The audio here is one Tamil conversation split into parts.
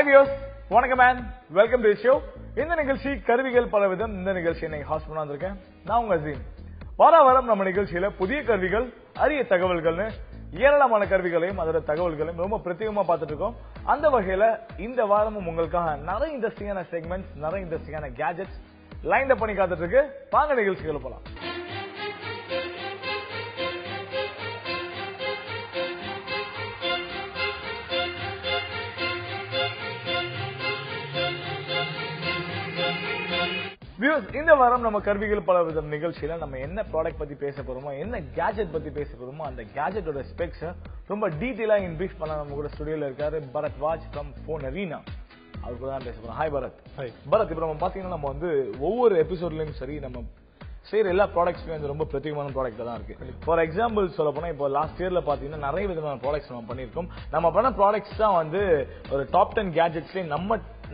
Hi viewers, வணக்கம் man, welcome to the show. இந்த நிகழ்ச்சி கருவிகள் பலவிதம். இந்த நிகழ்ச்சி இன்னைக்கு ஹாஸ்ட் பண்ண வந்திருக்கேன். நான் உங்க அசீம். வாரம் நம்ம நிகழ்ச்சியில புதிய கருவிகள், அரிய தகவல்கள்னு ஏராளமான கருவிகளையும் அதோட தகவல்களையும் ரொம்ப பிரத்யேகமா பார்த்துட்டு இருக்கோம். அந்த வகையில இந்த வாரமும் உங்களுக்காக நிறைய இன்ட்ரெஸ்டிங்கான செக்மெண்ட்ஸ், நிறைய இன்ட்ரெஸ்டிங்கான கேஜெட்ஸ் லைன் அப் பண்ணி காத்துட்டு இருக்கு. வாங்க நிகழ்ச்சிகள் போலாம். இந்த வாரம் நம்ம கருவிகள் பலவிதம் நிகழ்ச்சியில நம்ம என்ன ப்ராடக்ட் பத்தி பேச போறோமோ, என்ன கேஜெட் பத்தி பேச போறோமோ, அந்த கேஜெட்டோட ஸ்பெக்ஸ் ரொம்ப டீடைலா இன் பிரீஃப் பண்ண நம்ம கூட ஸ்டுடியோல இருக்காரு பரத் வாஜ் ஃப்ரம் ஃபோன் அரீனா. அவர் கூட தான் பேச போறோம். ஹாய் பரத். பரத், இப்ப நம்ம பாத்தீங்கன்னா நம்ம வந்து ஒவ்வொரு எபிசோட்லயும் சரி நம்ம செய்யற எல்லா ப்ராடக்ட்ஸ்மே வந்து ரொம்ப பிரத்யேகமான ப்ராடக்ட் தான் இருக்கு. ஃபார் எக்ஸாம்பிள் சொல்ல போனா இப்போ லாஸ்ட் இயர்ல பாத்தீங்கன்னா நிறைய விதமான ப்ராடக்ட்ஸ் நம்ம பண்ணிருக்கோம். நம்ம பண்ண ப்ராடக்ட்ஸ் தான் வந்து ஒரு டாப் 10 கேஜெட்ஸ்லயே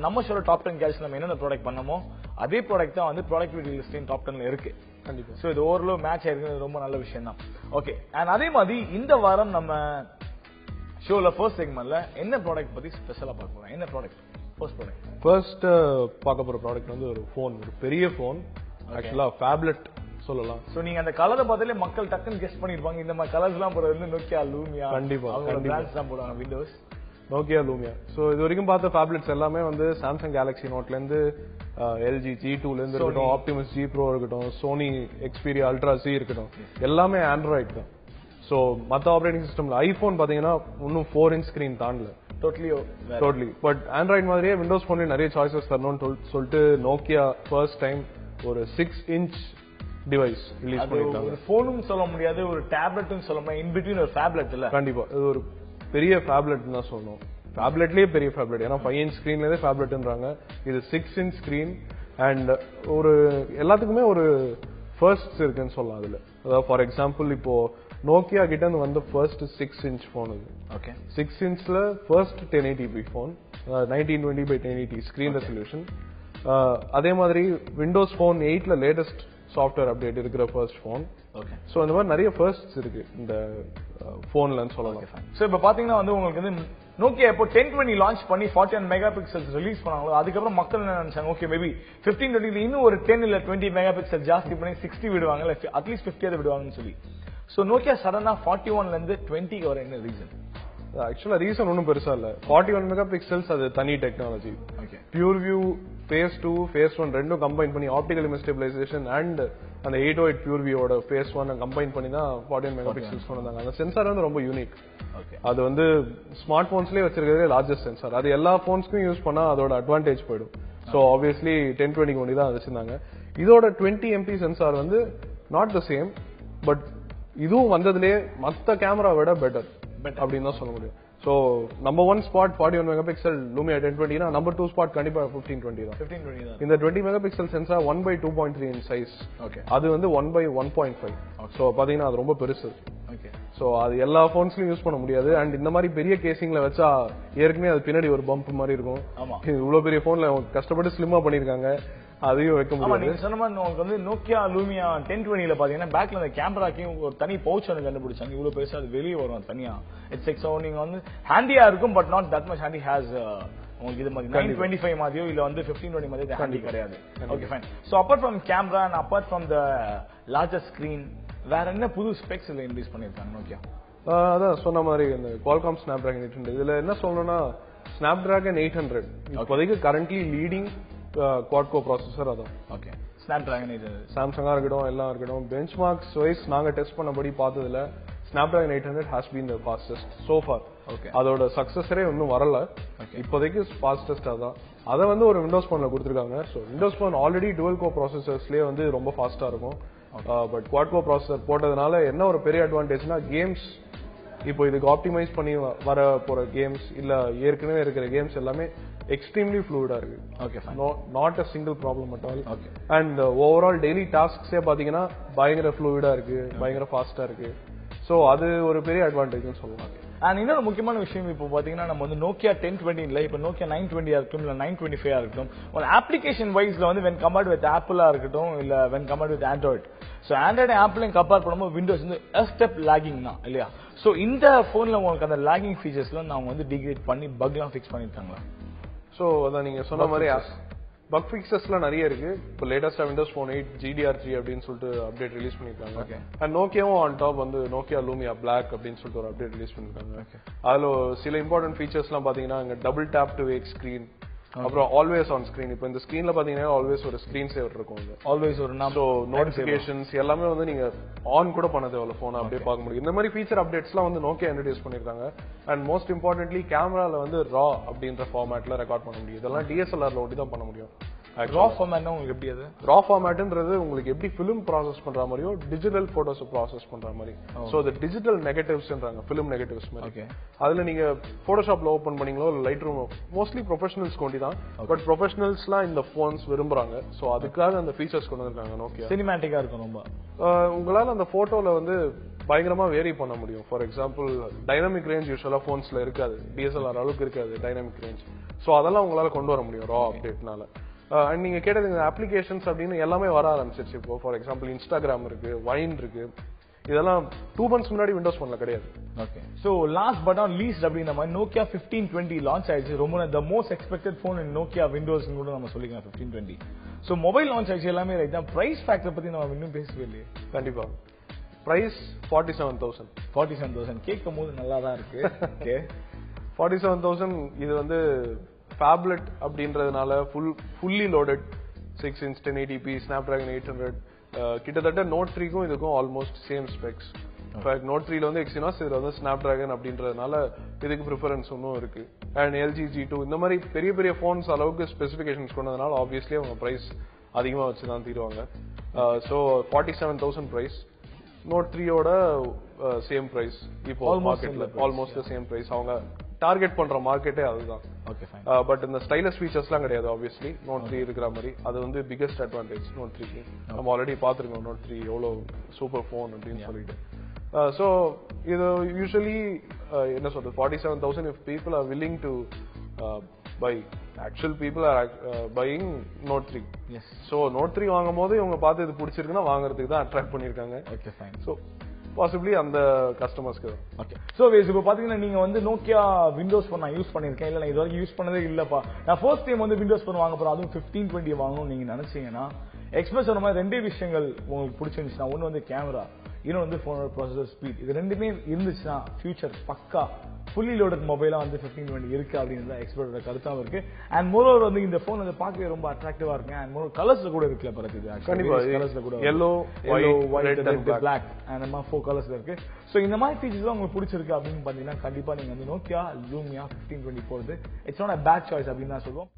நம்ம சொல்ற டாப் 10 கேஜெட்ஸ் நம்ம என்னென்ன ப்ராடக்ட் பண்ணமோ அதே ப்ராடக்ட் தான் வந்து ப்ராடக்டிவிட்டி லிஸ்டின் டாப் 10ல இருக்கு. கண்டிப்பா. சோ இது ஓவர்லோ மேட்ச் ஆயிருக்கு, ரொம்ப நல்ல விஷயம் தான். ஓகே, அண்ட் அதே மாதிரி இந்த வாரம் நம்ம ஷோல ஃபர்ஸ்ட் செக்மெண்ட்ல என்ன ப்ராடக்ட் பத்தி ஸ்பெஷலா பார்க்க போறோம். என்ன ப்ராடக்ட்? ஃபர்ஸ்ட் பார்க்க போற ப்ராடக்ட் வந்து ஒரு போன், ஒரு பெரிய போன். ஆக்சுவலா ஃபேப்லெட் சொல்லலாம். சோ நீங்க அந்த கலரை பார்த்தாலே மக்கள் டக்குன்னு கெஸ் பண்ணிருப்பாங்க. இந்த மாதிரி கலர்ஸ் எல்லாம் போறது வந்து நோக்கியா லூமியா. கண்டிப்பா பிராண்ட்ஸ் தான் போடுவாங்க. Windows, Nokia, Lumia. சோ இது வரைக்கும் பார்த்த ஃபேப்லெட்ஸ் எல்லாமே வந்து சாம்சங் கேலக்ஸி நோட்ல இருந்து எல்ஜி G2ல இருந்து இருக்கட்டும், ஆப்டிமஸ் G Pro இருக்கட்டும், சோனி எக்ஸ்பீரியா அல்ட்ரா C இருக்கட்டும், எல்லாமே ஆண்ட்ராய்டு தான். சோ மத்த ஆபரேட்டிங் சிஸ்டம்ல ஐபோன் பாத்தீங்கன்னா இன்னும் 4 இன்ச் ஸ்கிரீன் தாண்டல. டோட்டலி. பட் ஆண்ட்ராய்டு மாதிரியே விண்டோஸ் போன்ல நிறைய சாய்ஸஸ் தரணும்னு சொல்லிட்டு நோக்கியா ஃபர்ஸ்ட் டைம் ஒரு 6 இன்ச் டிவைஸ் ரிலீஸ் பண்ணிருக்காங்க. ஒரு போனும் சொல்ல முடியாது, ஒரு டேப்லெட்டும் சொல்ல முடியாது, இன் பிட்வீன் ஒரு ஃபேப்லெட் இல்ல. கண்டிப்பா இது ஒரு பெரிய ஃபேப்லெட் தான் சொல்லணும். ஃபேப்லெட்லயே பெரிய ஃபேப்லெட். ஏன்னா 5 இன்ச் ஸ்கிரீன்ல ஃபேப்லெட்ன்றாங்க. இது 6 இன்ச் ஸ்கிரீன் அண்ட் ஒரு எல்லாத்துக்குமே ஒரு ஃபர்ஸ்ட் இருக்குன்னு சொல்லலாம் அதுல. அதாவது ஃபார் எக்ஸாம்பிள் இப்போ நோக்கியா கிட்ட இருந்து வந்த ஃபர்ஸ்ட் 6 இன்ச் போன் இது. ஓகே, 6 இன்ச்ல first 1080p phone, 1920x1080 screen resolution. அதே மாதிரி விண்டோஸ் போன் 8ல லேட்டஸ்ட் சாஃப்ட்வேர் அப்டேட் இருக்கிற ஃபர்ஸ்ட் போன். ஓகே, சோ இந்த மாதிரி நிறைய ஃபர்ஸ்ட்ஸ் இருக்கு இந்த போன்லன்னு சொல்லலாம். சோ இப்போ பாத்தீங்கன்னா வந்து உங்களுக்கு வந்து நோக்கியா இப்போ 1020 லான்ச் பண்ணி 41 மெகா பிக்சல்ஸ் ரிலீஸ் பண்ணாங்களோ, அதுக்கப்புறம் மக்கள் என்ன நினைச்சாங்க, ஓகே மேபி 1520 இன்னும் ஒரு 10 இல்ல 20 மெகா பிக்சல் ஜாஸ்தி பண்ணி 60 விடுவாங்க, இல்ல அட்லீஸ்ட் 50 விடுவாங்கன்னு சொல்லி. சோ நோக்கியா சடனா 41ல இருந்து 20க்கு வர என்ன ரீசன்? ஆக்சுவலா ரீசன் ஒன்னும் பெருசா இல்ல. 41 மெகா பிக்சல்ஸ் அது தனி technology. Pure view Phase 2 Phase 1 ரெண்டும் கம்பைன் பண்ணி ஆப்டிகல் இமேஜ் ஸ்டெபிலைசேஷன் அண்ட் அந்த 808 பியூர் வியூவோட Phase 1 கம்பைன் பண்ணி தான் 41 மெகா பிக்சல்ஸ் கொண்டு வந்தாங்க. அந்த சென்சார் வந்து ரொம்ப யூனிக். அது வந்து ஸ்மார்ட் போன்ஸ்லயே வச்சிருக்கிறது லார்ஜஸ்ட் சென்சார். அது எல்லா போன்ஸ்க்கும் யூஸ் பண்ணா அதோட அட்வான்டேஜ் போயிடும். சோ ஆப்வியஸ்லி 1020 ஒண்டி தான் வச்சிருந்தாங்க. இதோட 20 MP சென்சார் வந்து நாட் த சேம், பட் இதுவும் வந்ததுலயே மத்த கேமரா விட பெட்டர் அப்படின்னு தான் சொல்ல முடியும். So number 1 spot 41 mega pixel Lumia 1020 number 2 spot கண்டிப்பா 1520 தான். இந்த 20 மெகா பிக்சல் சென்சார் 1/2.3 இன் சைஸ். அது வந்து 1/1.5. சோ பாத்தீங்கன்னா அது ரொம்ப பெருசு. சோ அது எல்லா போன்ஸ்லயும் யூஸ் பண்ண முடியாது. அண்ட் இந்த மாதிரி பெரிய கேசிங்ல வச்சா ஏற்கனவே அது பின்னாடி ஒரு பம்ப் மாதிரி இருக்கும். இவ்வளவு பெரிய போன்ல கஷ்டப்பட்டு ஸ்லிம்மா பண்ணிருக்காங்க, அதையும் வைக்க முடியாது. நீங்க சொன்ன மாதிரி உங்களுக்கு வந்து நோக்கியா லூமியா 1020ல பாத்தீங்கன்னா பேக்ல அந்த கேமராக்கும் ஒரு தனி பவுச் ஒன்று கண்டுபிடிச்சாங்க. இவ்வளவு பெருசா அது வெளியே வரும் தனியா. இட்ஸ் ஸோ நீங்க வந்து ஹேண்டியா இருக்கும், but not that much handy has உங்களுக்கு இது மாதிரி 925 மாதிரியோ இல்ல வந்து 1520 மாதிரி ஹேண்டி கிடையாது. Okay fine. So apart from camera and apart from the larger screen வேற என்ன புது ஸ்பெக்ஸ் இதுல இன்ட்ரோடியூஸ் பண்ணிருக்காங்க நோக்கியா? அதான் சொன்ன மாதிரி இந்த Qualcomm Snapdragon 800. இதுல என்ன சொல்லணும்னா Snapdragon 800 இப்போதைக்கு கரண்ட்லி லீடிங் குவாட் கோ ப்ராசஸர். அதான் ஓகே Snapdragon 800 சாம்சங்கா இருக்கட்டும் எல்லாம் இருக்கட்டும் பெஞ்ச்மார்க்ஸ் வைஸ் நாங்க டெஸ்ட் பண்ணபடி பார்த்ததுல Snapdragon 800 has been the fastest so far. Okay, அதோட சக்சஸரே இன்னும் வரல. இப்போதைக்கு ஃபாஸ்டஸ்ட் அதான். அதை வந்து ஒரு விண்டோஸ் போன்ல கொடுத்துருக்காங்க. So Windows phone already dual core ப்ராசஸர்ஸ்லயே வந்து ரொம்ப ஃபாஸ்டா இருக்கும். பட் குவாட் கோ ப்ராசஸர் போட்டதுனால என்ன ஒரு பெரிய அட்வான்டேஜ்னா கேம்ஸ் இப்போ இதுக்கு ஆப்டிமைஸ் பண்ணி வர போற கேம்ஸ் இல்ல ஏற்கனவே இருக்கிற கேம்ஸ் எல்லாமே எக்ஸ்ட்ரீம்லி ஃப்ளூயிடா இருக்கு. Okay, not a single problem at all. Okay, and overall daily டாஸ்க்ஸே பாத்தீங்கன்னா பயங்கர ஃப்ளூயிடா இருக்கு, பயங்கர ஃபாஸ்டா இருக்கு. சோ அது ஒரு பெரிய அட்வான்டேஜ்னு சொல்லலாம். அண்ட் இன்னொரு முக்கியமான விஷயம் இப்போ பாத்தீங்கன்னா நம்ம வந்து நோக்கியா 1020 இல்ல இப்போ நோக்கியா 920 இருக்கட்டும் இல்ல 925 இருக்கட்டும், ஒரு அப்ளிகேஷன் வைஸ்ல வந்து வென் கம்பேர்ட் வித் ஆப்பிளா இருக்கட்டும் இல்ல when compared with Android. So Android ஆப்பிளையும் கம்பேர் பண்ணும்போது விண்டோஸ் வந்து ஸ்டெப் லாகிங் தான் இல்லையா? சோ இந்த போன்ல உங்களுக்கு அந்த லாகிங் ஃபீச்சர்ஸ்ல அவங்க வந்து டிகிரேட் பண்ணி பக்லாம் ஃபிக்ஸ் பண்ணிருக்காங்களா? சோ அத நீங்க சொன்ன மாதிரி பக் ஃபிக்சஸ்லாம் நிறைய இருக்கு. இப்போ லேட்டஸ்டா Windows Phone 8 GDR3 அப்படின்னு சொல்லிட்டு அப்டேட் ரிலீஸ் பண்ணிருக்காங்க. அண்ட் நோக்கியாவும் ஆன் டாப் வந்து நோக்கியா லூமியா பிளாக் அப்படின்னு சொல்லிட்டு ஒரு அப்டேட் ரிலீஸ் பண்ணிருக்காங்க. அதுல சில இம்பார்ட்டன்ட் ஃபீச்சர்ஸ்லாம் பாத்தீங்கன்னா இங்க double tape to wake screen, அப்புறம் ஆல்வேஸ் ஆன் ஸ்கிரீன். இப்போ இந்த ஸ்கிரீன்ல பாத்தீங்கன்னா ஆல்வேஸ் ஒரு ஸ்கிரீன் சேவர் இருக்கும். ஆல்வேஸ் ஒரு சோ நோட்டிபிகேஷன்ஸ் எல்லாமே வந்து நீங்க ஆன் கூட பண்ண தேவையில்ல, போன் அப்படியே பார்க்க முடியும். இந்த மாதிரி ஃபீச்சர் அப்டேட்ஸ்லாம் வந்து நோக்கியா இன்ட்ரோடியூஸ் பண்ணிருக்காங்க. அண்ட் மோஸ்ட் இம்பார்ட்டன்ட்லி கேமரால வந்து ரா அப்படின்ற ஃபார்மேட்ல ரெக்கார்ட் பண்ண முடியும். இதெல்லாம் DSLR-ல ஒட்டி தான் பண்ண முடியும். ரா ஃபார்மேட்னா உங்களுக்கு எப்படி அது? ரா ஃபார்மேட்ன்றது உங்களுக்கு எப்படி ஃபிலிம் ப்ராசஸ் பண்ற மாதிரியோ டிஜிட்டல் போட்டோஸ் ப்ராசஸ் பண்ற மாதிரி. சோ அது டிஜிட்டல் நெகட்டிவ்ஸ்ன்றாங்க, ஃபிலிம் நெகட்டிவ்ஸ் மாதிரி. அதுல நீங்க போட்டோஷாப்ல ஓபன் பண்ணீங்களோ லைட் ரூம், மோஸ்ட்லி ப்ரொஃபஷனல்ஸ் கொண்டி தான். பட் ப்ரொஃபஷனல்ஸ்லாம் இந்த போன்ஸ் விரும்புறாங்க. சோ அதுக்காக அந்த ஃபீச்சர்ஸ் கொண்டு வந்திருக்காங்க நோக்கியா. சினிமேட்டிக்கா இருக்கும் ரொம்ப. உங்களால அந்த போட்டோல வந்து பயங்கரமா வேரி பண்ண முடியும். ஃபார் எக்ஸாம்பிள் டைனமிக் ரேஞ்ச் யூசுவலா போன்ஸ்ல இருக்காது, DSLR அளவுக்கு இருக்காது டைனமிக் ரேஞ்ச். சோ அதெல்லாம் உங்களால கொண்டு வர முடியும் ரா அப்டேட்னால. அண்ட் நீங்க கேட்டது அப்ளிகேஷன்ஸ் அப்படின்னு எல்லாமே வர ஆரம்பிச்சிருச்சு. இப்போ ஃபார் எக்ஸாம்பிள் இன்ஸ்டாகிராம் இருக்கு, வைன் இருக்கு. இதெல்லாம் 2 months முன்னாடி விண்டோஸ் போன்ல கிடையாது. Okay. So last but not least அப்படின மாதிரி நோக்கியா 1520 லான்ச் ஆயிடுச்சு. ரொம்ப the most expected phone in Nokia Windows னு கூட நம்ம சொல்லிக்கலாம் 1520. சோ மொபைல் லான்ச் ஆயிடுச்சு எல்லாமே ரைட் தான். பிரைஸ் ஃபேக்டர் பத்தி நம்ம இன்னும் பேசவே இல்லையே. கண்டிப்பா. பிரைஸ் 47,000. 47,000 கேட்கும்போது நல்லா தான் இருக்கு. ஓகே. 47,000 இது வந்து Phablet அப்படின்றதுனால fully loaded 6 inch 1080p Snapdragon 800 கிட்டத்தட்ட Note 3க்கும் இதுக்கும் almost same specs. In fact Note 3ல வந்து Exynos, இதுல வந்து Snapdragon அப்படின்றதுனால இதுக்கு ப்ரிஃபரன்ஸ் ஒன்னும் இருக்கு. அண்ட் LG G2 இந்த மாதிரி பெரிய பெரிய போன்ஸ் அளவுக்கு ஸ்பெசிபிகேஷன்ஸ் கொண்டதுனால ஆப்வியஸ்லி அவங்க பிரைஸ் அதிகமா வச்சு தான் தீருவாங்க. So 47,000 price. Note 3யோட சேம் பிரைஸ் இப்போ மார்க்கெட்ல ஆல்மோஸ்ட் சேம் பிரைஸ். அவங்க டார்கெட் பண்ற மார்க்கெட்டே அதுதான். Okay fine. பட் இந்த ஸ்டைலஸ் ஃபீச்சர்ஸ்லாம் கிடையாது ஆப்வியஸ்லி Note 3 இருக்கிற மாதிரி. அது வந்து பிகெஸ்ட் அட்வான்டேஜ் Note 3க்கு. நம்ம ஆல்ரெடி பாத்துருக்கோம் Note 3 எவ்வளவு சூப்பர் போன் அப்படின்னு சொல்லிட்டு. சோ இது யூசுவலி என்ன சொல்றது 47,000 if people are willing to buy. Actual people are buying Note 3. Yes. So Note 3 வாங்கும்போது இவங்க பார்த்து இது பிடிச்சிருக்குன்னா வாங்குறதுக்கு தான் அட்ராக்ட் பண்ணிருக்காங்க. Okay fine. சோ பாசிபிளி அந்த கஸ்டமர்ஸ்க்கு. ஓகே. சோ இப்போ பாத்தீங்கன்னா நீங்க வந்து நோக்கியா விண்டோஸ் போன் நான் யூஸ் பண்ணிருக்கேன், இல்ல நான் இது வரைக்கும் யூஸ் பண்ணதே இல்லப்பா, நான் ஃபர்ஸ்ட் டைம் வந்து விண்டோஸ் போன் வாங்க போறேன், அதுவும் 1520 வாங்கணும்னு நீங்க நினைச்சீங்கன்னா எக்ஸ்பிரஸ் சொன்ன மாதிரி ரெண்டே விஷயங்கள் உங்களுக்கு பிடிச்சிருந்துச்சுன்னா, ஒன்னு வந்து கேமரா, இன்னொன்று வந்து போனோட ப்ராசஸர் ஸ்பீட். இது ரெண்டுமே இருந்துச்சுன்னா ஃபியூச்சர் பக்கா ஃபுல்லி லோடட் மொபைலா வந்து 1520 இருக்கு அப்படிங்கிறது எக்ஸ்பர்ட்டோட கருத்தாவும் இருக்கு. அண்ட் மோரோவர் வந்து இந்த போன் வந்து பார்க்கவே ரொம்ப அட்ராக்டிவா இருக்கு. அண்ட் மோரோவர் கலர்ஸ்ல கூட இருக்குல்ல பிறகு கலர்ஸ்ல கூட yellow, white, red, black அந்த மாதிரி 4 கலர்ஸ்ல இருக்கு. சோ இந்த மாதிரி ஃபீச்சர்ஸ் உங்களுக்கு பிடிச்சிருக்கு அப்படின்னு பாத்தீங்கன்னா கண்டிப்பா நீங்க வந்து நோக்கியா லூமியா 1520 போறது it's not a bad choice அப்படின்னு தான் சொல்லுவோம்.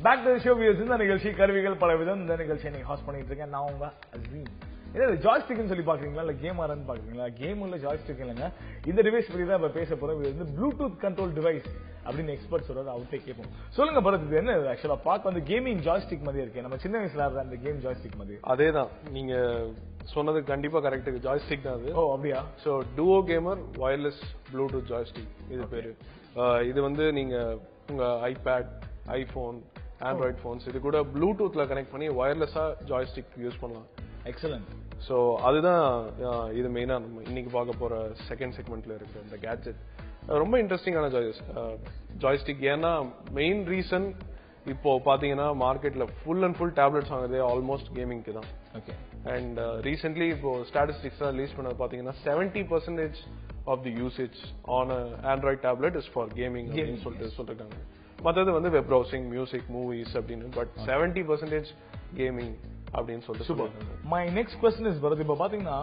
Back to show views. இந்த நிகழ்ச்சி கருவிகள் பலவிதம். இந்த நிகழ்ச்சியை நீங்க ஹாஸ்ட் பண்ணிட்டு இருக்கேன். நான் உங்க அசீம். ஏதாவது ஜாய்ஸ்டிக்னு சொல்லி பாக்குறீங்களா, இல்ல கேம் ஆரன்னு பாக்குறீங்களா? கேம் உள்ள ஜாய்ஸ்டிக் இல்லைங்க. இந்த டிவைஸ் பத்தி தான் இப்ப பேச போறோம். இது வந்து ப்ளூடூத் கண்ட்ரோல் டிவைஸ் அப்படின்னு எக்ஸ்பர்ட் சொல்றாரு. அவர்கிட்ட கேட்போம். சொல்லுங்க பரத், இது என்ன ஆக்சுவலா பார்க்க வந்து கேமிங் ஜாய்ஸ்டிக் மாதிரி இருக்கு. நம்ம சின்ன வயசுல ஆடுற அந்த கேம் ஜாய்ஸ்டிக் மாதிரி. அதேதான் நீங்க சொன்னது கண்டிப்பா கரெக்ட். ஜாய்ஸ்டிக் தான் அது. ஓ அப்படியா? So duo gamer wireless Bluetooth joystick இது பேரு. இது வந்து நீங்க உங்க ஐபேட், ஐபோன், ஆண்ட்ராய்ட் போன்ஸ் இது கூட ப்ளூடூத்ல கனெக்ட் பண்ணி வயர்லெஸ்ஸா ஜாய்ஸ்டிக் யூஸ் பண்ணலாம். எக்ஸலென்ட். சோ அதுதான் இது மெயினா நம்ம இன்னைக்கு பார்க்க போற செகண்ட் செக்மெண்ட்ல இருக்கு இந்த கேட்ஜெட். ரொம்ப இன்ட்ரெஸ்டிங்கான ஜாய்ஸ்டிக். ஏன்னா மெயின் ரீசன் இப்போ பாத்தீங்கன்னா மார்க்கெட்ல ஃபுல் அண்ட் ஃபுல் டேப்லெட்ஸ் வாங்குறதே ஆல்மோஸ்ட் கேமிங்க்கு தான். ஓகே. அண்ட் ரீசென்ட்லி இப்போ ஸ்டாட்டிஸ்டிக்ஸ் ரிலீஸ் பண்ணது பாத்தீங்கன்னா 70% of the usage on Android tablet is for gaming அப்படின்னு சொல்லிருக்காங்க. மற்றது வந்து வெப் ப்ரௌசிங், மியூசிக், மூவிஸ் அப்படின்னு. பட் 70% கேமிங் அப்படின்னு சொல்லிட்டு. Super. My next question is Bharath, இப்ப பாத்தீங்கன்னா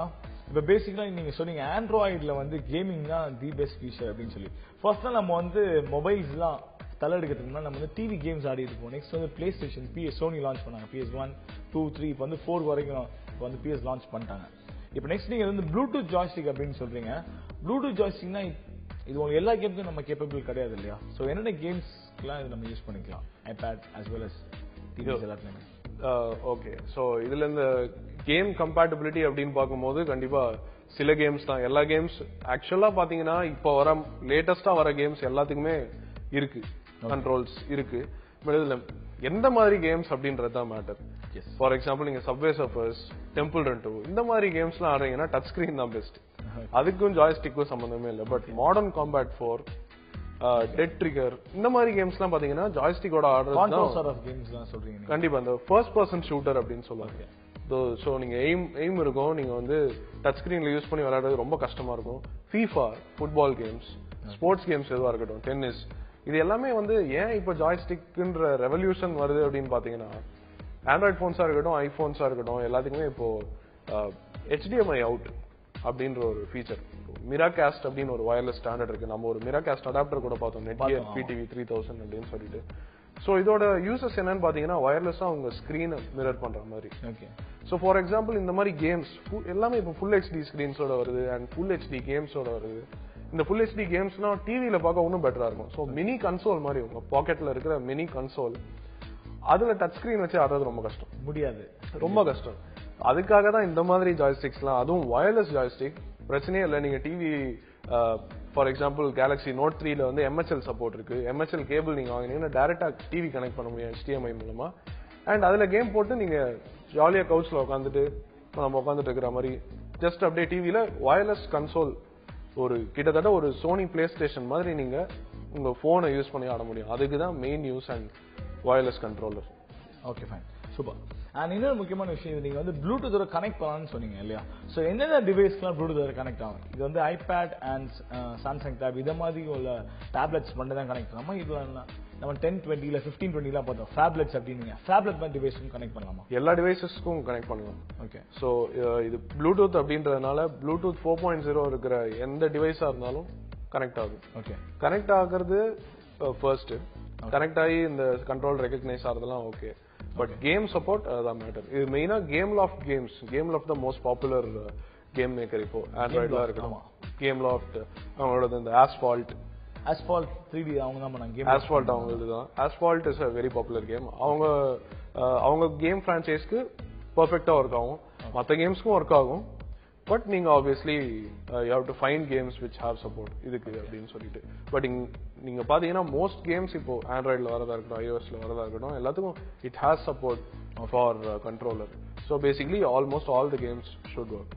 இப்ப பேசிக்கலா நீங்க சொன்னீங்க ஆண்ட்ராய்டுல வந்து கேமிங் தான் தி பெஸ்ட் ஃபீச்சர் அப்படின்னு சொல்லி. ஃபர்ஸ்ட் நம்ம வந்து மொபைல்ஸ் எல்லாம் தலை எடுக்கிறதுக்கு முன்னாடி நம்ம வந்து டிவி கேம்ஸ் ஆடி இருப்போம். நெக்ஸ்ட் வந்து பிளே ஸ்டேஷன், சோனி லான்ச் பண்ணாங்க. PS1, 2, 3 இப்போ வந்து 4 வரைக்கும் இப்போ வந்து PS லான்ச் பண்ணிட்டாங்க. இப்போ நெக்ஸ்ட் நீங்க வந்து ப்ளூடூத் ஜாய்ஸ்டிக் அப்படின்னு சொல்றீங்க. ப்ளூடூத் ஜாய்ஸ்டிக்னா இது உங்களுக்கு எல்லா கேம்ஸும் நம்ம கேப்பபிள் கிடையாது இல்லையா? ஸோ என்னென்ன கேம்ஸ்க்குலாம் இது நம்ம யூஸ் பண்ணிக்கலாம், iPad as well as TVs எல்லாத்துலையுமே. ஓகே. ஸோ இதுல இந்த கேம் கம்பேட்டபிலிட்டி அப்படின்னு பார்க்கும்போது கண்டிப்பா சில கேம்ஸ் தான். எல்லா கேம்ஸ் ஆக்சுவலா பாத்தீங்கன்னா இப்போ வர லேட்டஸ்டா வர கேம்ஸ் எல்லாத்துக்குமே இருக்கு, கண்ட்ரோல்ஸ் இருக்கு. பட் இதுல எந்த மாதிரி கேம்ஸ் அப்படின்றது தான் மேட்டர். ஃபார் எக்ஸாம்பிள் நீங்க சப்வே சர்ஃபர்ஸ், டெம்பிள் ரன் 2 இந்த மாதிரி கேம்ஸ்லாம் ஆடுறீங்கன்னா டச் ஸ்கிரீன் தான் பெஸ்ட். அதுக்கும் ஜாய்ஸ்டிக்கும் சம்பந்தமே இல்லை. But Modern Combat 4, Dead Trigger இந்த மாதிரி கேம்ஸ்லாம் பாத்தீங்கன்னா ஜாய்ஸ்டிக்கோட ஆடுறது கண்டிப்பா அந்த ஃபர்ஸ்ட் பர்சன் ஷூட்டர் அப்படின்னு சொல்லுவாங்க. சோ நீங்க எய்ம் இருக்கும், நீங்க வந்து டச் ஸ்கிரீன்ல யூஸ் பண்ணி விளையாடுறது ரொம்ப கஷ்டமா இருக்கும். FIFA football games, sports games எதுவா இருக்கட்டும், டென்னிஸ், இது எல்லாமே வந்து ஏன் இப்ப ஜாய்ஸ்டிக்ன்ற ரெவல்யூஷன் வருது அப்படின்னு பாத்தீங்கன்னா ஆண்ட்ராய்ட் போன்ஸா இருக்கட்டும், ஐபோன்ஸா இருக்கட்டும், எல்லாத்துக்குமே இப்போ HDMI அவுட் அப்படின்ற ஒரு ஃபீச்சர், மிராகாஸ்ட் அப்படின்னு ஒரு வயர்லெஸ் ஸ்டாண்டர்ட் இருக்கு. நம்ம ஒரு மிராகாஸ்ட் அடாப்டர் கூட பார்த்தோம், நெட்கியர் PTV 3000 அப்படின்னு சொல்லிட்டு. சோ இதோட யூசஸ் என்னன்னு பாத்தீங்கன்னா வயர்லெஸ்ஸா உங்க ஸ்கிரீனை மிரர் பண்ற மாதிரி. சோ ஃபார் எக்ஸாம்பிள் இந்த மாதிரி கேம்ஸ் எல்லாமே இப்போ ஃபுல் HD ஸ்கிரீன்ஸோட வருது அண்ட் ஃபுல் HD கேம்ஸோட வருது. இந்த ஃபுல் HD கேம்ஸ்னா டிவில பார்க்க இன்னும் பெட்டரா இருக்கும். சோ மினி கன்சோல் மாதிரி உங்க பாக்கெட்ல இருக்கிற மினி கன்சோல், அதுல டச் ஸ்கிரீன் வச்சு ஆடுறது ரொம்ப கஷ்டம், முடியாது, ரொம்ப கஷ்டம். அதுக்காக தான் இந்த மாதிரி ஜாய்ஸ்டிக்ஸ்லாம், அதுவும் வயர்லெஸ் ஜாய்ஸ்டிக் பிரச்சனையே இல்லை. நீங்க TV for example Galaxy Note 3ல வந்து MHL சப்போர்ட் இருக்கு. MHL கேபிள் நீங்க வாங்கினீங்கன்னா டைரக்டா டிவி கனெக்ட் பண்ண முடியும் HDMI மூலமா. அண்ட் அதுல கேம் போட்டு நீங்க ஜாலியா கவுச்ல உட்காந்துட்டு நம்ம உட்காந்துட்டு இருக்கிற மாதிரி ஜஸ்ட் அப்படியே டிவில வயர்லெஸ் கன்சோல், ஒரு கிட்டத்தட்ட ஒரு சோனி பிளே ஸ்டேஷன் மாதிரி நீங்க உங்க போனை யூஸ் பண்ணி ஆட முடியும். அதுக்கு தான் main use and wireless controller. Okay fine, super. And இன்னொரு முக்கியமான விஷயம், நீங்க வந்து ப்ளூடூத்தோட கனெக்ட் பண்ணலாம்னு சொன்னீங்க இல்லையா? சோ என்னென்ன டிவைஸ்க்குலாம் ப்ளூடூத்தோட கனெக்ட் ஆகும்? இது வந்து ஐபேட் அண்ட் சாம்சங் டேப் இத மாதிரி உள்ள டேப்லெட்ஸ் மட்டும் தான் கனெக்ட் பண்ணலாமா? இதுல நம்ம 1020 இல்ல 1520 பார்த்தோம் ஃபேப்லெட்ஸ் அப்படின்னு, ஃபேப்லெட் மாதிரி டிவைஸ்க்கும் கனெக்ட் பண்ணலாமா? எல்லா டிவைசஸ்க்கும் கனெக்ட் பண்ணலாம். ஓகே, சோ இது ப்ளூடூத் அப்படின்றதுனால ப்ளூடூத் 4.0 இருக்கிற எந்த டிவைஸா இருந்தாலும் கனெக்ட் ஆகும். ஓகே, கனெக்ட் ஆகிறது ஃபர்ஸ்ட், கனெக்ட் ஆகி இந்த கண்ட்ரோல் ரெகக்னைஸ் ஆகிறதுலாம் ஓகே. பட் கேம் சப்போர்ட் அதான் மேட்டர். இது மெயினா Gameloft games, Gameloft the most popular game maker இப்போ ஆண்ட்ராய்ட்ல இருக்கணும். கேம் லாஃப்ட் அவங்களோட இந்த ஆஸ்பால்ட் 3D அவங்க தான் பண்ணாங்க. ஆஸ்பால்ட் அவங்களது தான். Asphalt is a very popular game. அவங்க கேம் பிரான்ச்சைஸ்க்கு பெர்ஃபெக்ட்டா ஒர்க் ஆகும், மற்ற கேம்ஸ்க்கும் ஒர்க் ஆகும். பட் நீங்க obviously you have to find games which have support இதுக்கு அப்படின்னு சொல்லிட்டு. பட் நீங்க பாத்தீங்கன்னா மோஸ்ட் கேம்ஸ் இப்போ ஆண்ட்ராய்ட்ல வரதா இருக்கட்டும், iOSல வரதா இருக்கட்டும், எல்லாத்துக்கும் it has support for controller. So basically almost all the games should work.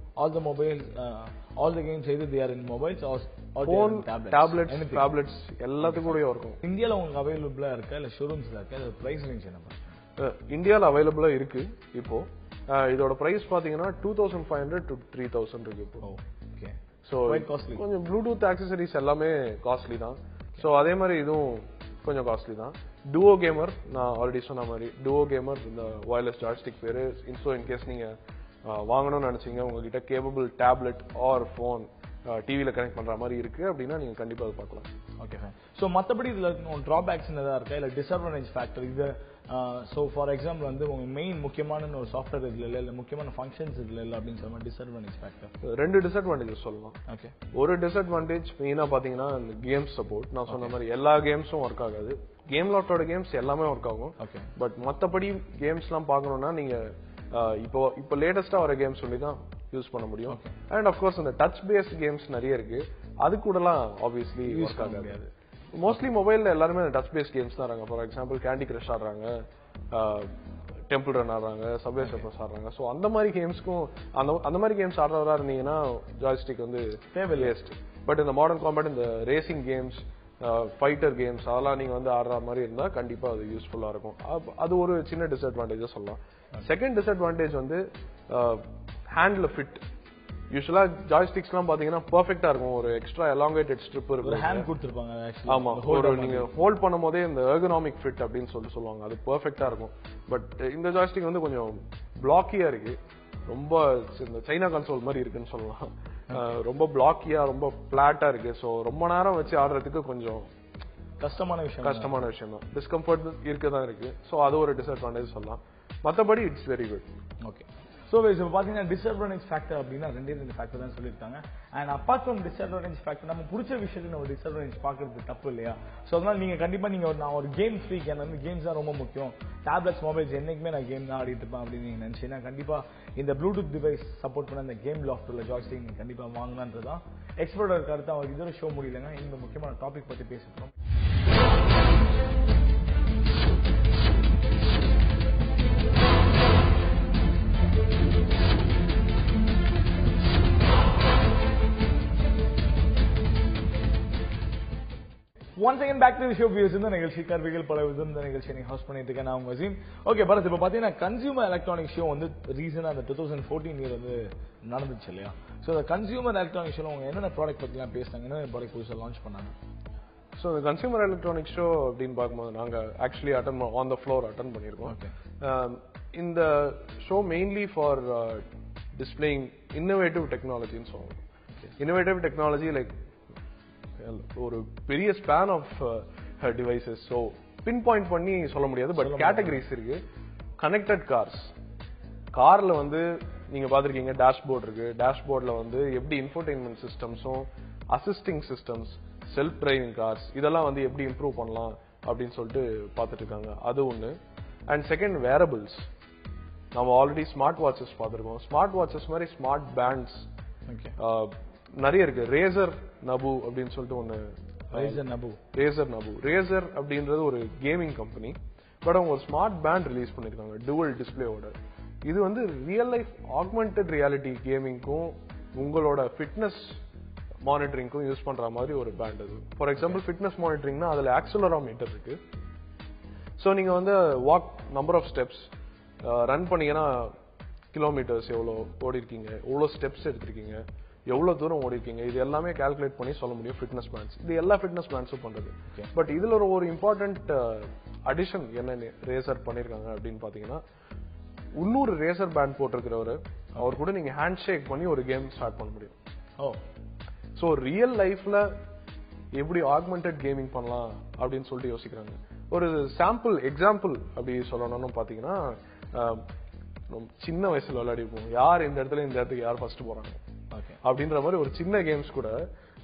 All the games either they are in mobiles or phone, tablets, tablets எல்லாத்துக்கும் கூட இருக்கும். இந்தியால உங்களுக்கு அவைலபிளா இருக்கா இல்ல ஷோரூம்ஸ்ல இருக்கா? அது பிரைஸ் ரேஞ்ச் என்ன? இந்தியால அவைலபிளா இருக்கு இப்போ. இதோட பிரைஸ் பாத்தீங்கன்னா 2500 to 3000 இருக்கு இப்போ. ஓகே, சோ கொஞ்சம் ப்ளூடூத் ஆக்சசரிஸ் எல்லாமே காஸ்ட்லி தான். சோ அதே மாதிரி இதுவும் கொஞ்சம் காஸ்ட்லி தான். டுவோ கேமர், நான் ஆல்ரெடி சொன்ன மாதிரி டுவோ கேமர் இந்த வயர்லெஸ் ஜாய்ஸ்டிக் பேரு. ஸோ இன்கேஸ் நீங்க வாங்கணும்னு நினைச்சீங்க, உங்ககிட்ட கேபபிள் டேப்லெட் ஆர் போன் டிவில கனெக்ட் பண்ற மாதிரி இருக்கு அப்படின்னா நீங்க கண்டிப்பா அதை பார்க்கலாம். Okay fine. ஸோ மற்றபடி இதுல டிராபேக்ஸ் என்னதா இருக்கா இல்ல டிஸ்அட்வான்டேஜ் ஃபேக்டர் இது? ஸோ ஃபார் எக்ஸாம்பிள் வந்து உங்க மெயின் முக்கியமான ஒரு சாஃப்ட்வேர் இதுல இல்ல முக்கியமான ஃபங்க்ஷன்ஸ் இதுல இல்ல அப்படின்னு சொல்லுவாங்க டிஸ்அட்வான்டேஜ் ஃபேக்டர். ரெண்டு டிஸ்அட்வான்டேஜஸ் சொல்லலாம். ஓகே, ஒரு டிஸ்அட்வான்டேஜ் மெயினா பாத்தீங்கன்னா இந்த கேம்ஸ் சப்போர்ட். நான் சொன்ன மாதிரி எல்லா கேம்ஸும் ஒர்க் ஆகாது. கேம் லாட்டோட கேம்ஸ் எல்லாமே ஒர்க் ஆகும். பட் மத்தபடி கேம்ஸ் எல்லாம் பாக்கணும்னா நீங்க இப்போ லேட்டஸ்டா வர கேம்ஸ் சொல்லி தான் யூஸ் பண்ண முடியும். அண்ட் ஆஃப்கோர்ஸ் இந்த டச் பேஸ்ட் கேம்ஸ் நிறைய இருக்கு, அது கூடலாம் ஆப்வியஸ்லி யூஸ் பண்ண முடியாது. மோஸ்ட்லி மொபைல்ல எல்லாருமே டச் பேஸ்ட் கேம்ஸ் தான் ஆடுறாங்க. ஃபார் எக்ஸாம்பிள் கேண்டி கிரஷ் ஆடுறாங்க, டெம்பிள் ரன் ஆடுறாங்க, சப்வே சர்ஃபர்ஸ் ஆடுறாங்க. ஸோ அந்த மாதிரி கேம்ஸ்க்கும் அந்த மாதிரி கேம்ஸ் ஆடுறவரா இருந்தீங்கன்னா ஜாய்ஸ்டிக் வந்து வேஸ்ட். பட் இந்த மாடர்ன் காம்பேட், இந்த ரேசிங் கேம்ஸ், ஃபைட்டர் கேம்ஸ் அதெல்லாம் நீங்க வந்து ஆடுற மாதிரி இருந்தா கண்டிப்பா அது யூஸ்ஃபுல்லா இருக்கும். அது ஒரு சின்ன டிஸ்அட்வான்டேஜா சொல்லலாம். செகண்ட் டிஸ்அட்வான்டேஜ் வந்து ஹேண்ட்ல ஃபிட். யூசுவலா ஜாய்ஸ்டிக்ஸ் எல்லாம் பாத்தீங்கன்னா பெர்ஃபெக்ட்டா இருக்கும். ஒரு எக்ஸ்ட்ரா எலாங்கேட்டட் ஸ்ட்ரிப் இருக்கும், ஹேண்ட் கொடுத்திருப்பாங்க. ஆமா, ஒரு நீங்க ஹோல்ட் பண்ணும்போதே இந்த எர்கனாமிக் ஃபிட் அப்படின்னு சொல்லுவாங்க, அது பெர்ஃபெக்ட்டா இருக்கும். பட் இந்த ஜாய்ஸ்டிக் வந்து கொஞ்சம் பிளாக்கியா இருக்கு, ரொம்ப இந்த சைனா கன்சோல் மாதிரி இருக்குன்னு சொல்லலாம். ரொம்ப பிளாக்கியா, ரொம்ப பிளாட்டா இருக்கு. சோ ரொம்ப நேரம் வச்சு ஆடுறதுக்கு கொஞ்சம் கஷ்டமான விஷயம் தான். டிஸ்கம்ஃபர்ட் இருக்கதான் இருக்கு. சோ அது ஒரு டிஸ்அட்வான்டேஜ் சொல்லலாம். மத்தபடி it's very good. Okay, so இப்போ பார்த்தீங்கன்னா டிஸ்அட்வான்டேஜ் ஃபேக்டர் அப்படின்னா ரெண்டு ஃபேக்டர் தான் சொல்லியிருக்காங்க. And apart from disadvantage factor, நம்ம பிடிச்ச விஷயத்துக்கு நம்ம டிஸ்அட்வான்டேஜ் பார்க்கறது தப்பு இல்லையா? ஸோ அதனால நீங்க கண்டிப்பா நான் ஒரு கேம் ஃப்ரீக், எனக்கு வந்து கேம்ஸ் தான் ரொம்ப முக்கியம், டேப்லெட்ஸ் மொபைல்ஸ் என்னைக்குமே நான் கேம் தான் ஆடிட்டு இருப்பேன் அப்படின்னு நீங்க நினைச்சீங்கன்னா கண்டிப்பா இந்த ப்ளூடூத் டிவைஸ் சப்போர்ட் பண்ண இந்த கேம் லாஃப்ட் உள்ள ஜாய்ஸ்டிக் நீங்க கண்டிப்பா வாங்கலான்றதான் எக்ஸ்பர்ட்டோட கருத்து. அவருக்கு இதோட ஷோ முடியலங்க, இந்த முக்கியமான டாபிக் பத்தி பேசிட்டோம். Once again back to the show viewers இந்த நிகழ்ச்சி கர்விகள் பல விதம் இந்த நிகழ்ச்சி நீங்க ஹோஸ்ட் பண்ணிட்டு இருக்கேன் நான் வசீம். ஓகே பரத், இப்போ பாத்தீங்கன்னா கன்சியூமர் எலக்ட்ரானிக் ஷோ வந்து ரீசனா அந்த 2014 இயர் வந்து நடந்துச்சு இல்லையா? ஸோ அந்த கன்சியூமர் எலக்ட்ரானிக் ஷோல அவங்க என்னென்ன ப்ராடக்ட் பத்திலாம் பேசினாங்க, என்னென்ன ப்ராடக்ட் புதுசாக லான்ச் பண்ணாங்க? ஸோ இந்த கன்சியூமர் எலக்ட்ரானிக் ஷோ அப்படின்னு பார்க்கும்போது நாங்கள் actually on the floor attend பண்ணியிருக்கோம். இந்த show mainly for displaying innovative டெக்னாலஜின்னு சொல்லுவோம். இன்னோவேட்டிவ் டெக்னாலஜி லைக் ஒரு பெரிய span of devices. So pinpoint பண்ணி சொல்ல முடியாது, பட் கேட்டகரிஸ் இருக்கு. கனெக்டட் கார்ல வந்து நீங்க பாத்திருக்கீங்க டேஷ்போர்ட் இருக்கு. டேஷ்போர்ட்ல வந்து எப்படி இன்ஃபோடெயின்மெண்ட் சிஸ்டம்ஸும் assisting systems, self driving cars இதெல்லாம் வந்து எப்படி இம்ப்ரூவ் பண்ணலாம் அப்படின்னு சொல்லிட்டு பார்த்துட்டு இருக்காங்க. அது ஒன்று. And second wearables. நம்ம ஆல்ரெடி ஸ்மார்ட் வாட்சஸ் பார்த்துருக்கோம். ஸ்மார்ட் வாட்சஸ் மாதிரி ஸ்மார்ட் பேண்ட்ஸ் நிறைய இருக்கு. ரேசர் நபு அப்படின்னு சொல்லிட்டு ஒன்று. ரேசர் அப்படின்றது ஒரு கேமிங் கம்பெனி. பட் அவங்க ஒரு ஸ்மார்ட் பேண்ட் ரிலீஸ் பண்ணிருக்காங்க டுவல் டிஸ்பிளேயோட. இது வந்து ரியல் லைஃப் ஆக்மெண்டட் ரியாலிட்டி கேமிங்க்கும் உங்களோட ஃபிட்னஸ் மானிட்டரிங்க்கும் யூஸ் பண்ற மாதிரி ஒரு பேண்ட். அது ஃபார் எக்ஸாம்பிள் ஃபிட்னஸ் மானிட்டரிங்னா அதுல ஆக்சலரோமீட்டர் இருக்கு. ஸோ நீங்க வந்து walk number of steps run பண்ணீங்கன்னா கிலோமீட்டர்ஸ் எவ்வளோ ஓடி இருக்கீங்க, எவ்வளோ ஸ்டெப்ஸ் எடுத்திருக்கீங்க, எவ்வளவு தூரம் ஓடி இருக்கீங்க, இது எல்லாமே கால்குலேட் பண்ணி சொல்ல முடியும் ஃபிட்னஸ் பேண்ட்ஸ். இது எல்லா ஃபிட்னஸ் பேண்ட்ஸும் பண்றது. பட் இதுல ஒரு இம்பார்ட்டன்ட் அடிஷன் என்ன ரேசர் பண்ணிருக்காங்க அப்படின்னு பாத்தீங்கன்னா, இன்னொரு ரேசர் பேண்ட் போட்டிருக்கிறவரு அவர் கூட நீங்க ஹேண்ட் ஷேக் பண்ணி ஒரு கேம் ஸ்டார்ட் பண்ண முடியும். ஸோ ரியல் லைஃப்ல எப்படி ஆக்மெண்டட் கேமிங் பண்ணலாம் அப்படின்னு சொல்லிட்டு யோசிக்கிறாங்க. ஒரு சாம்பிள் எக்ஸாம்பிள் அப்படி சொல்லணும்னு பாத்தீங்கன்னா, சின்ன வயசுல விளையாடிப்போம், யார் இந்த இடத்துக்கு யார் ஃபர்ஸ்ட் போறாங்க அப்படின்ற மாதிரி ஒரு சின்ன கேம்ஸ் கூட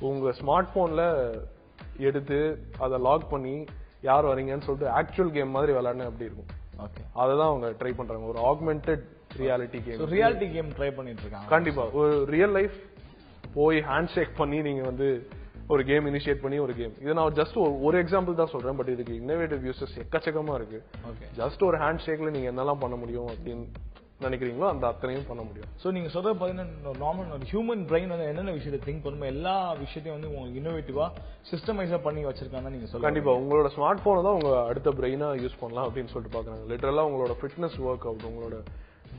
உங்க ஸ்மார்ட் போன்ல எடுத்து அதை லாக் பண்ணி யார் வரீங்கன்னு சொல்லிட்டு ஆக்சுவல் கேம் மாதிரி விளையாடுன அப்படி இருக்கும். அததான் அவங்க ட்ரை பண்றாங்க, ஒரு ஆக்மெண்டட் ரியாலிட்டி கேம் ட்ரை பண்ணிட்டு இருக்காங்க. கண்டிப்பா ஒரு ரியல் லைஃப் போய் ஹேண்ட் ஷேக் பண்ணி நீங்க வந்து ஒரு கேம் இனிஷியேட் பண்ணி ஒரு கேம். இது நான் ஜஸ்ட் ஒரு எக்ஸாம்பிள் தான் சொல்றேன், பட் இதுக்கு இன்னோவேட்டிவ் யூசஸ் எக்கச்சக்கமா இருக்கு. ஜஸ்ட் ஒரு ஹேண்ட் ஷேக்ல நீங்க என்னெல்லாம் பண்ண முடியும் அப்படின்னு நினைக்கிறீங்களோ அந்த அத்தனையும் பண்ண முடியும். சோ நீங்க சொல்ற பாத்தீங்கன்னா நார்மல் ஒரு ஹியூமன் பிரெயின் வந்து என்னென்ன விஷயத்தை திங்க் பண்ணுமோ எல்லா விஷயத்தையும் வந்து உங்களுக்கு இன்னோவேட்டிவா சிஸ்டமைஸா பண்ணி வச்சிருக்காங்க நீங்க சொல்லுங்க. கண்டிப்பா உங்களோட ஸ்மார்ட் போனை தான் உங்க அடுத்த பிரெயினா யூஸ் பண்ணலாம் அப்படின்னு சொல்லிட்டு பாக்குறாங்க. லிட்டரலா உங்களோட ஃபிட்னஸ் ஒர்க் அவுட், உங்களோட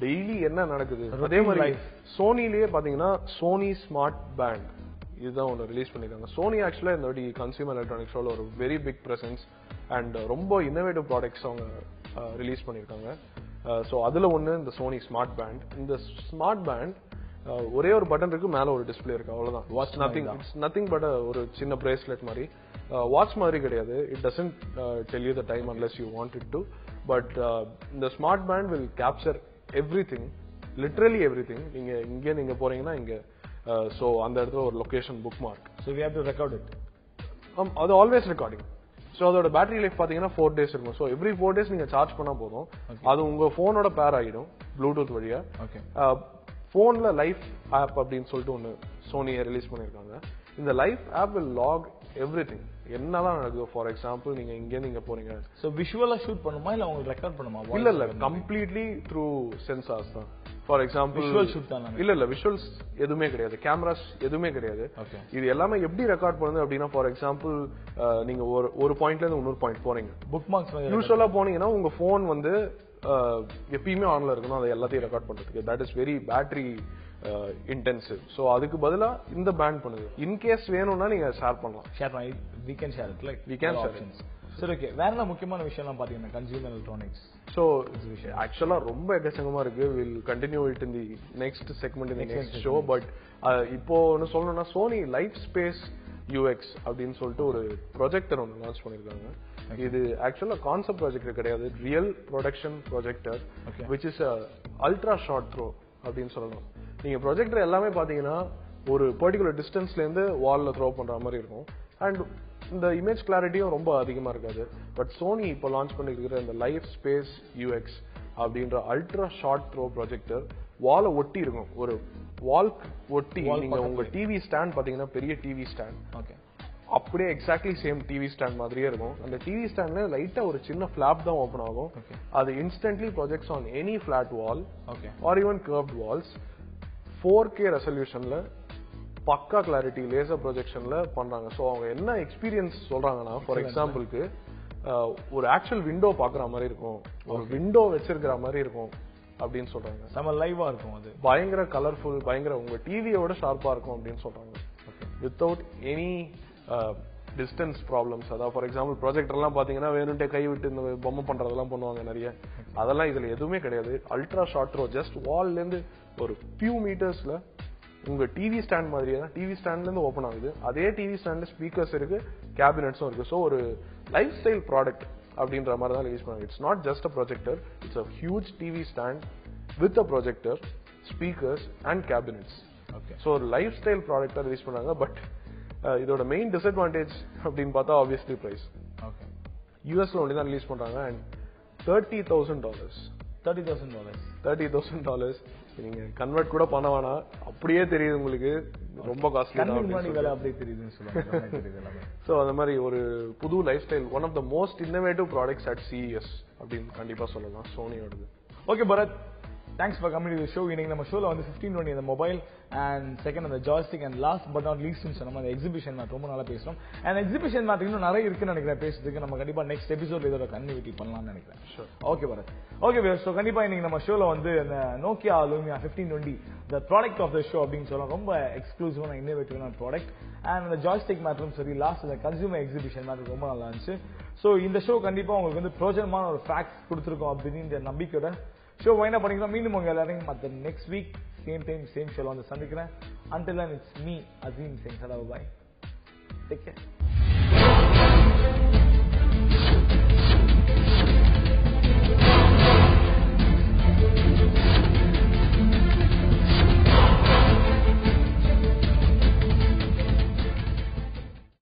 டெய்லி என்ன நடக்குது. அதே மாதிரி சோனிலேயே பாத்தீங்கன்னா சோனி ஸ்மார்ட் பேண்ட் இதுதான் ஒன்று ரிலீஸ் பண்ணிருக்காங்க. சோனி ஆக்சுவலா இந்த வாட்டி கன்சியூமர் எலக்ட்ரானிக்ஸ் ஷோல ஒரு வெரி பிக் பிரசன்ஸ் அண்ட் ரொம்ப இன்னோவேட்டிவ் ப்ராடக்ட்ஸ் அவங்க ரிலீஸ் பண்ணிருக்காங்க. ஸோ அதுல ஒன்று இந்த சோனி ஸ்மார்ட் பேண்ட். இந்த ஸ்மார்ட் பேண்ட் ஒரே ஒரு பட்டன் இருக்கு, மேல ஒரு டிஸ்பிளே இருக்கு, அவ்வளவுதான். இட்ஸ் நத்திங் பட் ஒரு சின்ன பிரேஸ்லெட் மாதிரி. வாட்ச் மாதிரி கிடையாது. It doesn't tell you the time unless you want it to. But இந்த smart band will capture everything, literally everything. நீங்க போறீங்கன்னா இங்க ஸோ அந்த இடத்துல ஒரு location bookmark. So we have to record it. அது ஆல்வேஸ் ரெக்கார்டிங். ஸோ அதோட பேட்டரி லைஃப் பாத்தீங்கன்னா 4 days இருக்கும். ஸோ எவ்ரி 4 days நீங்க சார்ஜ் பண்ணா போதும், அது உங்க போனோட பேர் ஆகிடும் ப்ளூடூத் வழியா. போன்ல லைஃப் ஆப் அப்படின்னு சொல்லிட்டு ஒன்னு சோனியை ரிலீஸ் பண்ணிருக்காங்க. இந்த life app will log everything, என்னதான் நடக்குது. ஃபார் எக்ஸாம்பிள் நீங்க இங்க போறீங்க, சோ விஷுவலா ஷூட் பண்ணுமா இல்ல உங்களுக்கு ரெக்கார்ட் பண்ணுமா? இல்ல கம்ப்ளீட்லி த்ரூ சென்சார்ஸ் தான். ஃபார் எக்ஸாம்பிள் விஷுவல் ஷூட் தான். இல்ல விஷுவல்ஸ் எதுவுமே கிடையாது, கேமராஸ் எதுவுமே கிடையாது. இது எல்லாமே எப்படி ரெக்கார்ட் பண்ணுது அப்படின்னா, ஃபார் எக்ஸாம்பிள் நீங்க ஒரு பாயிண்ட்ல இருந்து இன்னொரு பாயிண்ட் போறீங்க, புக் மார்க்ஸ் யூஸ்வலா போனீங்கன்னா உங்க போன் வந்து எப்பயுமே ஆன்ல இருக்கணும் அதை எல்லாத்தையும் ரெக்கார்ட் பண்றதுக்கு. That is very battery intensive. So அதுக்கு பதிலா இந்த பேண்ட் பண்ணுது. இன்கேஸ் வேணும்னா நீங்க ஷேர் பண்ணலாம். we can share it, like we can share it. சரி, ஓகே. வேற என்ன முக்கியமான விஷயம்லாம் பாத்தீங்கன்னா கன்சியூமர் எலக்ட்ரானிக்ஸ். சோ ஆக்சுவலா ரொம்ப எக்கச்சக்கமா இருக்கு. Will continue it in the next segment in the next show. But இப்போ ஒன்னு சொல்லணும்னா சோனி லைஃப் ஸ்பேஸ் யூஎக்ஸ் அப்படின்னு சொல்லிட்டு ஒரு ப்ரொஜெக்டர் ஒன்று லான்ச் பண்ணிருக்காங்க. இது ஆக்சுவலா கான்செப்ட் ப்ரொஜெக்டர் கிடையாது, real production projector which is ultra short throw அப்படின்னு சொல்லலாம். நீங்க ப்ரொஜெக்டர் எல்லாமே பாத்தீங்கன்னா ஒரு பர்டிகுலர் டிஸ்டன்ஸ்ல இருந்து வால்ல த்ரோ பண்ற மாதிரி இருக்கும். அண்ட் இந்த இமேஜ் கிளாரிட்டியும் ரொம்ப அதிகமா இருக்காது. பட் சோனி இப்போ லான்ச் பண்ணிருக்கிற இந்த லைஃப் ஸ்பேஸ் யூஎக்ஸ் அப்படின்ற அல்ட்ரா ஷார்ட் த்ரோ ப்ரொஜெக்டர் வாலை ஒட்டி இருக்கும். ஒரு வால் ஒட்டி நீங்க உங்க டிவி ஸ்டாண்ட் பாத்தீங்கன்னா பெரிய டிவி ஸ்டாண்ட் அப்படியே எக்ஸாக்ட்லி சேம் டிவி ஸ்டாண்ட் மாதிரியே இருக்கும். அந்த டிவி ஸ்டாண்ட்ல லைட்டா ஒரு சின்ன ஃபிளாப் தான் ஓபன் ஆகும். அது instantly projects on any flat wall or even curved walls. 4K ரெசல்யூஷன்ல பக்கா கிளாரிட்டி லேசர் ப்ரொஜெக்ஷன்ல பண்றாங்க. ஸோ அவங்க என்ன எக்ஸ்பீரியன்ஸ் சொல்றாங்கன்னா, ஃபார் எக்ஸாம்பிளுக்கு ஒரு ஆக்சுவல் விண்டோ பாக்குற மாதிரி இருக்கும், ஒரு விண்டோ வச்சிருக்கிற மாதிரி இருக்கும் அப்படின்னு சொல்றாங்க. நம்ம லைவா இருக்கும், அது பயங்கர கலர்ஃபுல், பயங்கர உங்க டிவியோட ஷார்ப்பா இருக்கும் அப்படின்னு சொல்றாங்க. Without any distance problems. அதாவது ஃபார் எக்ஸாம்பிள் ப்ரொஜெக்டர்லாம் பாத்தீங்கன்னா வேணும்ட்டே கை விட்டு இந்த பொம்மை பண்றதெல்லாம் பண்ணுவாங்க நிறைய. அதெல்லாம் இதுல எதுவுமே கிடையாது. அல்ட்ரா ஷார்ட் ரோ, ஜஸ்ட் வால்ல இருந்து ஒரு ஃபியூ மீட்டர்ஸ்ல உங்க டிவி ஸ்டாண்ட் மாதிரியே தான், டிவி ஸ்டாண்ட்ல இருந்து ஓபன் ஆகுது. அதே டிவி ஸ்டாண்ட்ல ஸ்பீக்கர்ஸ் இருக்கு, கேபினட்ஸும் இருக்கு. ஸோ ஒரு லைஃப் ஸ்டைல் ப்ராடக்ட் அப்படின்ற மாதிரி தான் ரிலீஸ் பண்ணாங்க. It's not just a projector, it's a huge TV stand with a projector, speakers and cabinets. So ஒரு லைஃப் ஸ்டைல் ப்ராடக்டா ரிலீஸ் பண்ணாங்க. பட் இதோட மெயின் டிஸ்அட்வான்டேஜ் அப்படின்னு பார்த்தா ஆப்வியஸ்லி பிரைஸ். யூஎஸ்ல ஒன்லி தான் ரிலீஸ் பண்றாங்க. அண்ட் $30,000 $30,000 நீங்க கன்வெர்ட் கூட பண்ண வேணாம், அப்படியே தெரியுது உங்களுக்கு ரொம்ப காஸ்ட்லி. அப்படியே தெரியுதுன்னு சொல்லுவாங்க. சோ அந்த மாதிரி ஒரு புது lifestyle, one of the most innovative products at CES அப்படின்னு கண்டிப்பா சொல்லலாம் சோனியோடது. Okay Bharath, thanks for coming to the show. இன்னைக்கு நம்ம ஷோல வந்து 1520 அந்த மொபைல் அண்ட் செகண்ட் அந்த joystick and last but not least நம்ம அந்த எக்ஸிபிஷன் மேட் ரொம்ப நல்லா பேசுறோம். அண்ட் எக்ஸிபிஷன் மேட் இன்னும் நிறைய இருக்குன்னு நினைக்கிறேன் பேசுறதுக்கு. நம்ம கண்டிப்பா நெக்ஸ்ட் எபிசோட் இதோட கன்டினியூட்டி பண்ணலாம்னு நினைக்கிறேன். Okay Bharath. Okay where. So கண்டிப்பா இன்னைக்கு நம்ம ஷோல வந்து அந்த Nokia Lumia 1520 the product of the show அப்படின்னு சொல்லலாம். ரொம்ப எக்ஸ்க்ளூசிவான இன்னோவேட்டிவான ப்ராடக்ட். அண்ட் அந்த ஜாய்ஸ்டிக் மேட்ரும் சரி, லாஸ்ட் அந்த கன்சூமர் எக்ஸிபிஷன் மேட் ரொம்ப நல்லா இருந்துச்சு. ஸோ இந்த ஷோ கண்டிப்பா உங்களுக்கு வந்து பிரோஜனமான ஒரு ஃபேக்ட்ஸ் கொடுத்துருக்கோம் அப்படின்னு நம்பிக்கையோட ஷோ என்ன பண்ணிக்கலாம். மீண்டும் உங்க எல்லாரையும் மற்ற next week same time same ஷோல வந்து சந்திக்கிறேன். Until then, it's me, Azim saying hello, bye. Take care.